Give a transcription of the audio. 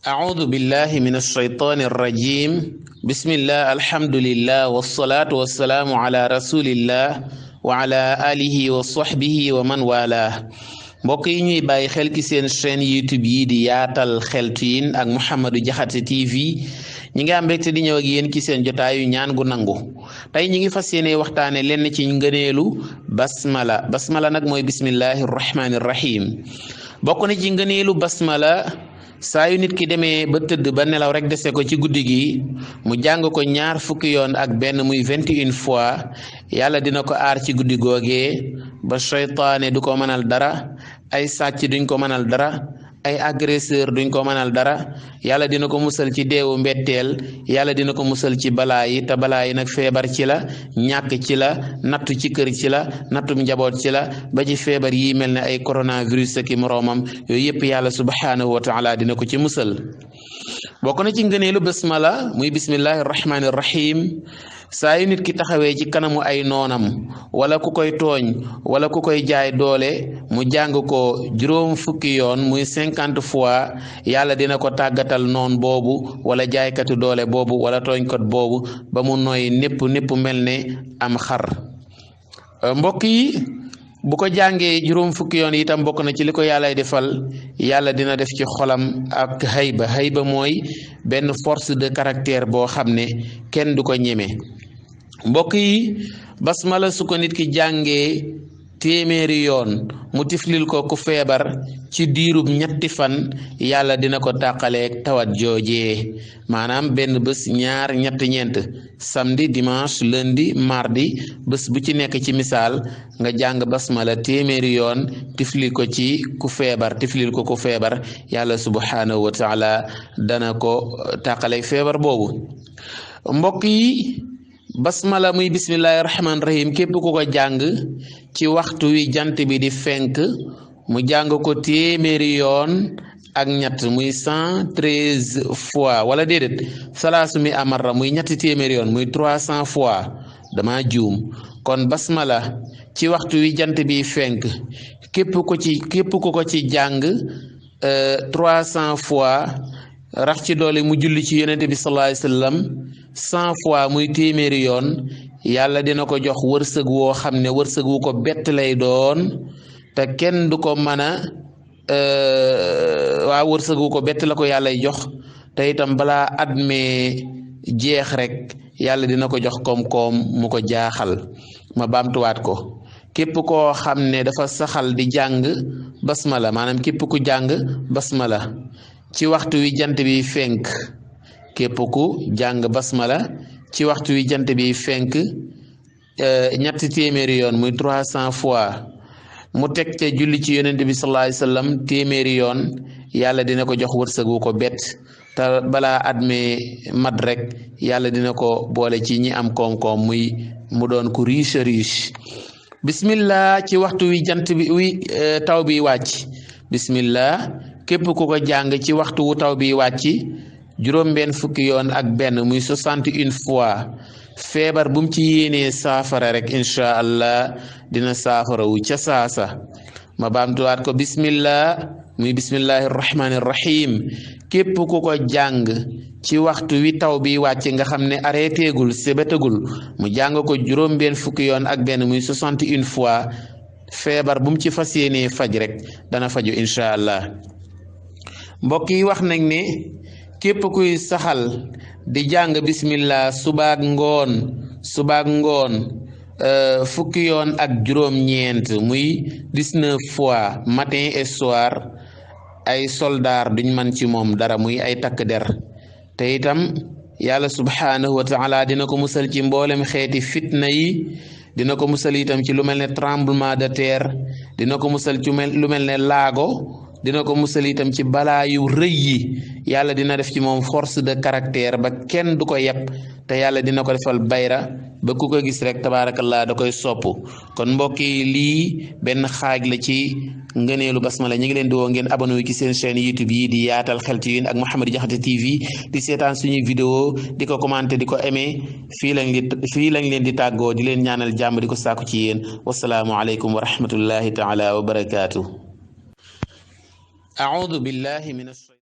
أعوذ بالله من الشيطان الرجيم بسم الله الحمد لله والصلاة والسلام على رسول الله وعلى آله وصحبه ومن والاه mbokk yi ñuy bàyyi xel ci seen chaîne YouTube yi di yaatal xeltu yin ak Mouhamadou Diakhaté TV ñi ngi am mbégte di ñëw ak yéen ci seen jotaayu ñaan gu nangu tey ñi ngi fas yéene waxtaane lenn ci ngëneelu basmala nag mooy bismillahi rahmaani rahim bokk na ci ngëneelu basmala saa yu nit ki demee ba tëdd ba nelaw rek dese ko ci guddi gi mu jàng ko ñaar fukki yoon ak benn muy 21 fois yàlla dina ko aar ci guddi googee ba seytaane du ko mënal dara ay sàcc duñ ko mënal dara ay agresseur duñ ko mënal dara yàlla dina ko musal ci deewu mbetteel yàlla dina ko musal ci balaa yi te balaa yi nag feebar ci la ñàkk ci la nattu ci kër ci la nattum njaboot ci la ba ci feebar yi mel ne ay coronavirus ak i moroomam yooyu yëpp yàlla subhanahu wa taala dina ko ci musal bokk na ci ngëneelu basmala muy bismillahi rahmaani rahim saa yu nit ki taxawee ci kanamu ay noonam wala ku koy tooñ wala ku koy jaay doole mu jàng ko juróom fukki yoon muy 50 fois yàlla dina ko tàggatal noon boobu wala jaaykatu doole boobu wala tooñkat boobu ba mu nooy népp mel ne am xar mbokk yi bu ko jàngee juróom fukki yoon itam bokk na ci li ko yàllay defal yàlla dina def ci xolam ak hayba mooy benn force de caractère boo xam ne kenn du ko ñeme mbokk yi basmala su ko nit ki jàngee téeméeri yoon mu tiflil ko ku feebar ci diirub ñetti fan yàlla dina ko tàqaleeg tawat joojee maanaam benn bés ñaar ñett ñeent samedi dimanche lundi mardi bés bu ci nekk ci misaal nga jàng basmala téeméeri yoon tiflil ko ci ku feebar yàlla subhanahu wa taala dana ko tàqaleeg feebar boobu mbokk yi basmala muy bismillahi rahmaani rahim képp ku ko jàng ci waxtu wi jant bi di fenk mu jàng ko téeméeri yoon ak ñett muy 113 fois wala déedéet salaasu mi amarra muy ñetti téeméeri yoon muy 300 fois dama juum kon basmala ci waxtu wi jant bi fenk képp ku ko ci jàng 300 fois rax ci doole mu julli ci yonente bi sallallahu alayhi wasallam 100 fois muy téeméeri yoon yàlla dina ko jox wërsëg woo xam ne wërsëg wu ko bett lay doon te kenn du ko mën a wërsëg wu ko bett la ko yàllay jox te itam balaa at mee jeex rek yàlla dina ko jox koom-koom mu ko jaaxal ma baamtuwaat ko képp koo xam ne dafa saxal di jàng basmala maanaam képp ku jàng basmala ci waxtu wi jant bi fenk képp ku jàng basmala ci waxtu wi jant bi fenk ñetti téeméeri yoon muy 300 fois mu teg ca julli ci yonent bi sallallahu alayhi wasallam téeméeri yoon yàlla dina ko jox wërsëg wu ko bett te balaa adme mat rek yàlla dina ko boole ci ñi am koom-koom mu doon ku riche bismillah ci waxtu wi jant bi taw bi wàcc bismillah képp ku ko jàng ci waxtu wu taw bi wàcc juróom-benn fukki yoon ak benn muy 61 fois feebar bu mu ci yéenee saafara rek incha allah dina saafara wu ca saasa ma baamtuwaat ko bismillah muy bismillahi rahmaani rahim képp ku ko jàng ci waxtu wi taw bi wàcc nga xam ne arrêté gul sebetagul mu jàng ko juróom-benn fukki yoon ak benn muy 61 fois feebar bu mu ci fas yéenee faj rek dana faju incha allah mbokk yi wax nañ ne képp kuy saxal di jàng bismillah subaak ngoon fukki yoon ak juróom-ñeent muy 19 fois matin et soir ay soldaar duñ man ci moom dara muy ay takk der te itam yàlla subhanahu wa taala dina ko musal ci mboolem xeeti fitna yi dina ko musal itam ci lu mel ne tremblement de terre dina ko musal ci lu mel ne laago dina ko musal itam ci balaa yu rëy yi yàlla dina def ci moom force de caractère ba kenn du ko yeb te yàlla dina ko defal bayra ba ku ko gis rek tabaarakallah da koy sopp kon mbokk yi lii benn xaaj la ci ngëneelu basmala ñu ngi leen di woo ngeen abonné wu ci seen chaîne YouTube yi di yaatal xeltu yin ak Mouhamadou Diakhaté TV di seetaan suñuy vidéo di ko commenter di ko aimer fii lañ leen di tàggoo di leen ñaanal jàmm di ko sàkku ci yéen wasalaamu aleykum wa rahmatullahi taala wa barakaatu. أعوذ بالله من الشيطان